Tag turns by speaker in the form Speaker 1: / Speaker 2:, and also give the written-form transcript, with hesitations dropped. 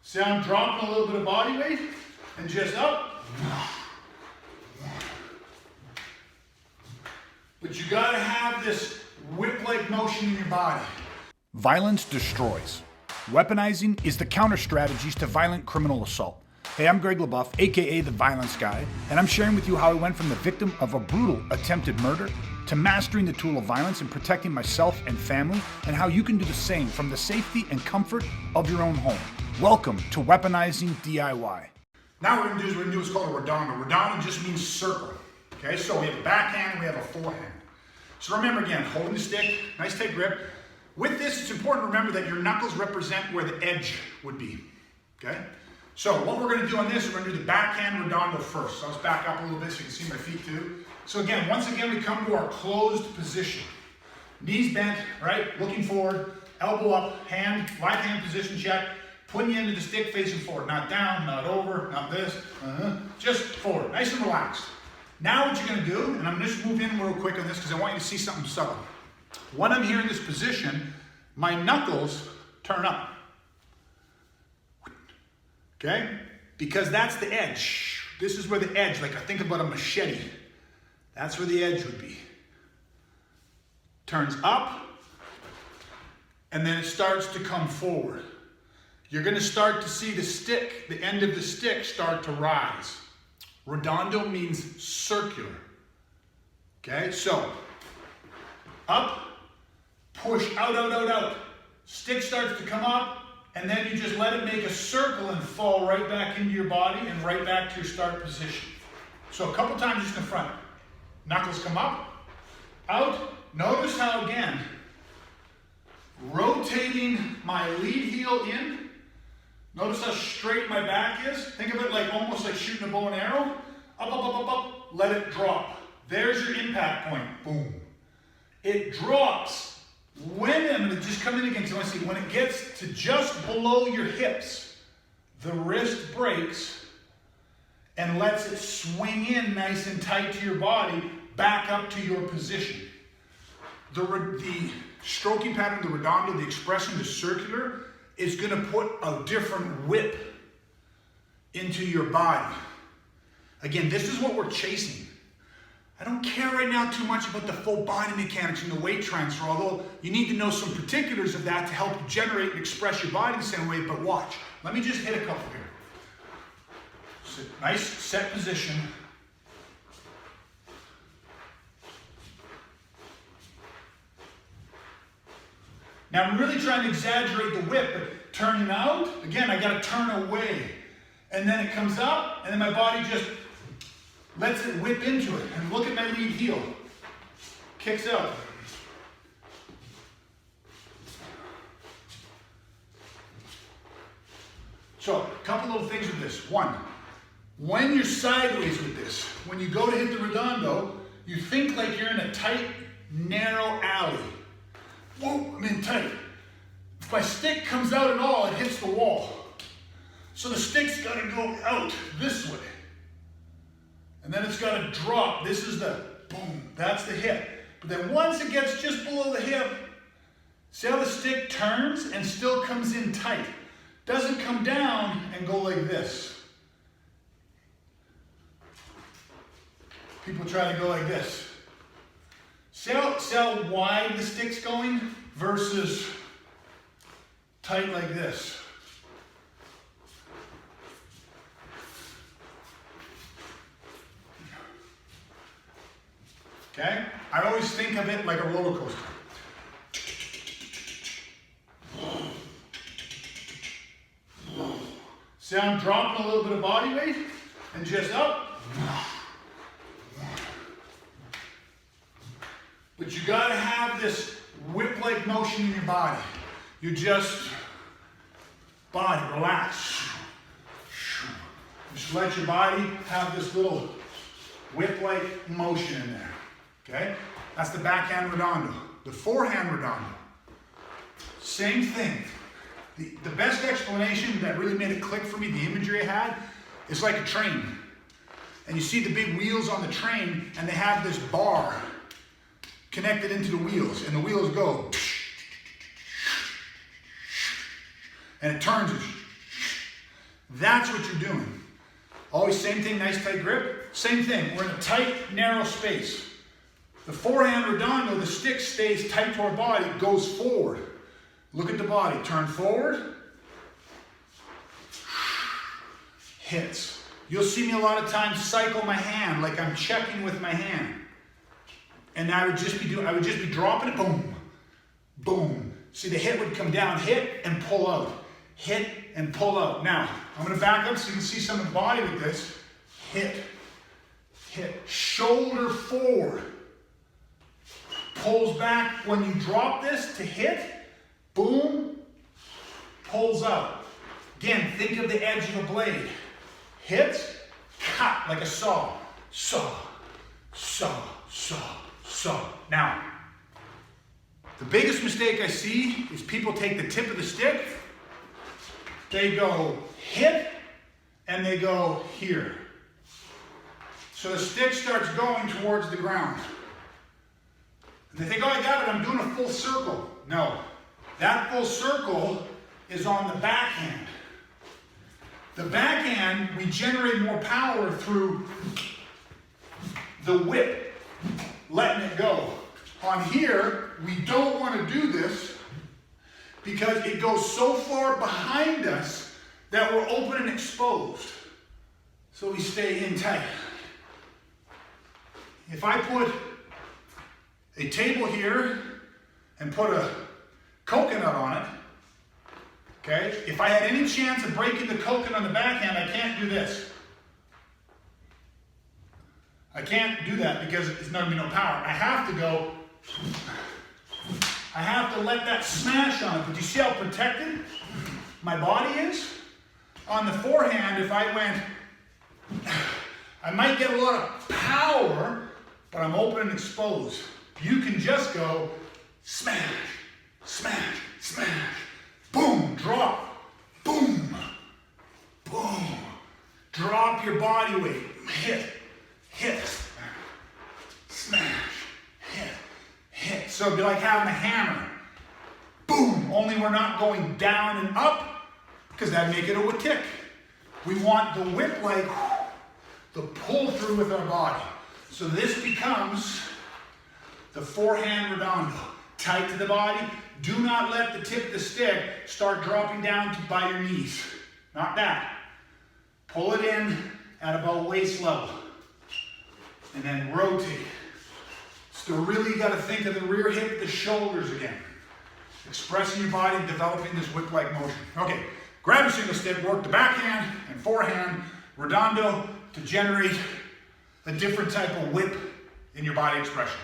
Speaker 1: See how I'm dropping a little bit of body weight and just up. But you gotta have this whip-like motion in your body.
Speaker 2: Violence destroys. Weaponizing is the counter strategies to violent criminal assault. Hey, I'm Greg LaBeouf, aka The Violence Guy, and I'm sharing with you how I went from the victim of a brutal attempted murder to mastering the tool of violence and protecting myself and family, and how you can do the same from the safety and comfort of your own home. Welcome to Weaponizing DIY.
Speaker 1: Now what we're going to do is called a Redondo. Redondo just means circle. Okay, so we have a backhand and we have a forehand. So remember again, holding the stick, nice tight grip. With this, it's important to remember that your knuckles represent where the edge would be. Okay? So what we're going to do on this, we're going to do the backhand Redondo first. So let's back up a little bit so you can see my feet too. So again, once again, we come to our closed position. Knees bent, right? Looking forward, elbow up, hand, right hand position check. Putting the end of the stick facing forward. Not down, not over, not this. Just forward, nice and relaxed. Now what you're going to do, and I'm going to just move in real quick on this because I want you to see something subtle. When I'm here in this position, my knuckles turn up. Okay? Because that's the edge. This is where the edge, like I think about a machete. That's where the edge would be. Turns up, and then it starts to come forward. You're going to start to see the stick, the end of the stick start to rise. Redondo means circular. Okay, so up, push, out, out, out, out. Stick starts to come up, and then you just let it make a circle and fall right back into your body and right back to your start position. So a couple times just in front. Knuckles come up, out. Notice how, again, rotating my lead heel in. Notice how straight my back is. Think of it like almost like shooting a bow and arrow. Up, up, up, up, up. Let it drop. There's your impact point. Boom. It drops. When I'm going to just come in again, so I want to see when it gets to just below your hips, the wrist breaks and lets it swing in nice and tight to your body, back up to your position. The stroking pattern, the Redondo, the expression, the circular, is going to put a different whip into your body. Again, this is what we're chasing. I don't care right now too much about the full body mechanics and the weight transfer, although you need to know some particulars of that to help generate and express your body the same way, but watch. Let me just hit a couple here. Sit, nice set position. Now I'm really trying to exaggerate the whip, but turning out, again, I gotta turn away. And then it comes up, and then my body just lets it whip into it. And look at my lead heel. Kicks out. So, a couple little things with this. One, when you're sideways with this, when you go to hit the Redondo, you think like you're in a tight, narrow alley. Whoa, I'm in tight. If my stick comes out at all, it hits the wall. So the stick's got to go out this way. And then it's got to drop. This is the boom, that's the hip. But then once it gets just below the hip, see how the stick turns and still comes in tight. Doesn't come down and go like this. People try to go like this. See how wide the stick's going versus tight like this. Okay? I always think of it like a roller coaster. See how I'm dropping a little bit of body weight and just up. But you gotta have this whip-like motion in your body. You just, body, relax. Just let your body have this little whip-like motion in there. Okay? That's the backhand Redondo. The forehand Redondo. Same thing. The best explanation that really made it click for me, the imagery I had, is like a train. And you see the big wheels on the train, and they have this bar connected into the wheels, and the wheels go, and it turns, that's what you're doing. Always same thing, nice tight grip. Same thing, we're in a tight, narrow space. The forehand redondo, the stick stays tight to our body, goes forward. Look at the body, turn forward. Hits. You'll see me a lot of times cycle my hand like I'm checking with my hand. And I would just be dropping it, boom, boom. See, the hit would come down, hit and pull out. Hit and pull out. Now, I'm gonna back up so you can see some of the body with this. Hit, hit, shoulder forward. Pulls back when you drop this to hit, boom, pulls out. Again, think of the edge of the blade. Hit, cut like a saw. Saw, saw, saw, saw. Now, the biggest mistake I see is people take the tip of the stick, they go hit, and they go here. So the stick starts going towards the ground. And they think, oh, I got it, I'm doing a full circle. No, that full circle is on the backhand. The backhand, we generate more power through the whip, letting it go. On here, we don't want to do this because it goes so far behind us that we're open and exposed. So we stay in tight. If I put a table here and put a coconut on it, okay, if I had any chance of breaking the coconut on the backhand, I can't do this. I can't do that because it's not going to be no power. I have to go, I have to let that smash on it. But you see how protected my body is? On the forehand, if I went, I might get a lot of power, but I'm open and exposed. You can just go smash, smash, smash, boom, drop, boom, boom. Drop your body weight, hit, hit, smash, hit, hit. So it'd be like having a hammer. Boom, only we're not going down and up because that'd make it a tick. We want the whip like the pull through with our body. So this becomes the forehand redondo. Tight to the body. Do not let the tip of the stick start dropping down by your knees. Not that. Pull it in at about waist level. And then rotate. So really you got to think of the rear hip, the shoulders again. Expressing your body, developing this whip-like motion. Okay, grab a single stick, work the backhand and forehand redondo to generate a different type of whip in your body expression.